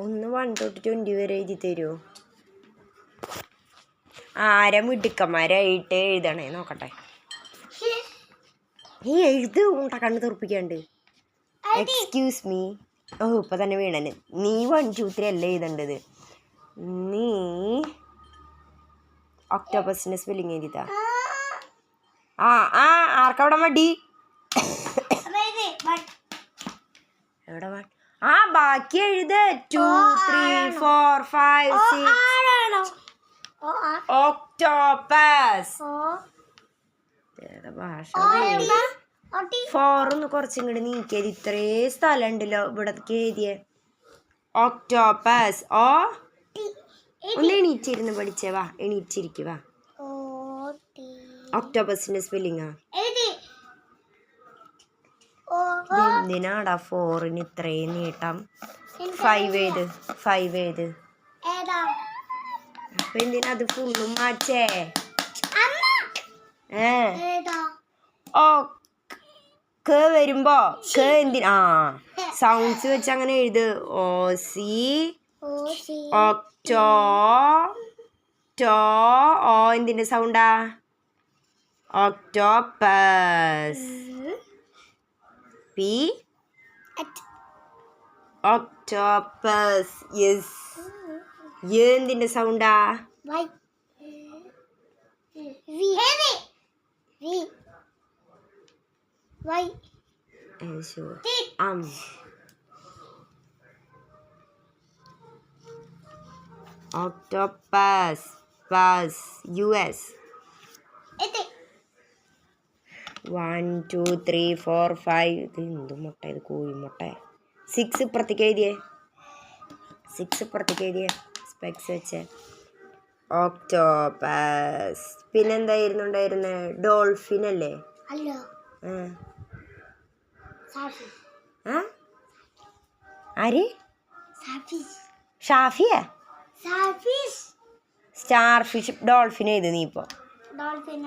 ഒന്ന് 1 തൊട്ട് 20 വരെ എഴുതി തരുമോ? ആരെ മിടുക്കന്മാരായിട്ട് എഴുതണേ നോക്കട്ടെ. നീ എഴുത് ഊട്ട കണ്ണ് തുറപ്പിക്കാണ്ട്. Excuse me. ഓ ഇപ്പം തന്നെ വീണന്. നീ 1 2 3 അല്ല എഴുതേണ്ടത്. നീ ഒക്ടോപസിൻ്റെ സ്പെല്ലിങ് എഴുതിതാ. ആർക്കവിടെ മടി? എവിടെ ബാക്കി എഴുത്. 2 3 4 5 6 ഒക്ടോപസ്. ഭാഷ 4 ഒന്ന് കുറച്ചും കൂടി നീക്കിയത്. ഇത്രേ സ്ഥലം ഉണ്ടല്ലോ ഇവിടേക്ക് എഴുതിയേ. ഒക്ടോപസ്. ഒന്ന് എണീറ്റിരുന്ന് പഠിച്ചേ. വാ എണീറ്റിരിക്കുക. ഒക്ടോപസിന്റെ സ്പെല്ലിങ്ങാ. എന്തിനാടാ 4-ന് ഇത്രയും നീട്ടം? 5 ഏത്? 5 ഏത്? അപ്പൊ എന്തിനാ അത് ഫുള്ളും മാറ്റേ? വരുമ്പോ എന്തിനാ സൗണ്ട്സ് വെച്ച് അങ്ങനെ എഴുത്. ഒക്ടോ എന്തിന്റെ സൗണ്ടാ? ഒക്ടോപസ്. ഒക്ടോപസ്. യെസ്. എന്തിന്റെ സൗണ്ടാ? ഒക്ടോപസ്. US. 1 2 3 4 5. ഇത് എന്ത് മുട്ട? ഇത് കോഴിമുട്ട. 6 ഇപ്പുറത്തേക്ക് എഴുതിയേ. 6 ഇപ്പുറത്തേക്ക് എഴുതിയേ. സ്പെക്സ് വെച്ചേ. ഒക്ടോപസ്. പിന്നെന്തായിരുന്നു ഉണ്ടായിരുന്നേ? ഡോൾഫിൻ അല്ലേ? ആര്? ഷാഫിയ. സ്റ്റാർഫിഷ്. ഡോൾഫിൻ എഴുതി നീ ഇപ്പൊ. ഡോൾഫിൻ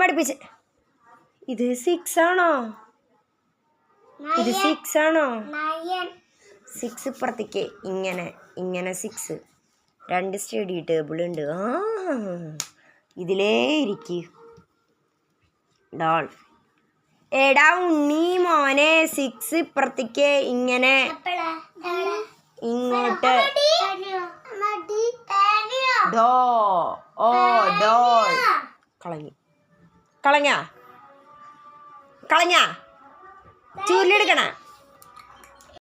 പഠിപ്പിച്ച്. ഇത് 6 ആണോ? ഇത് 6 ആണോ? 6 ഇപ്പുറത്തേക്ക് ഇങ്ങനെ 6. 2 സ്റ്റഡി ടേബിൾ ഉണ്ട്. ഇതിലേ ഇരിക്കും. ഡോൾഫിൻ. എടാ ഉണ്ണി മോനെ 6 ഇപ്പുറത്തേക്ക് ഇങ്ങനെ ഇങ്ങോട്ട്. ഡോൾ. കളഞ്ഞ ചൂരിലെടുക്കണ.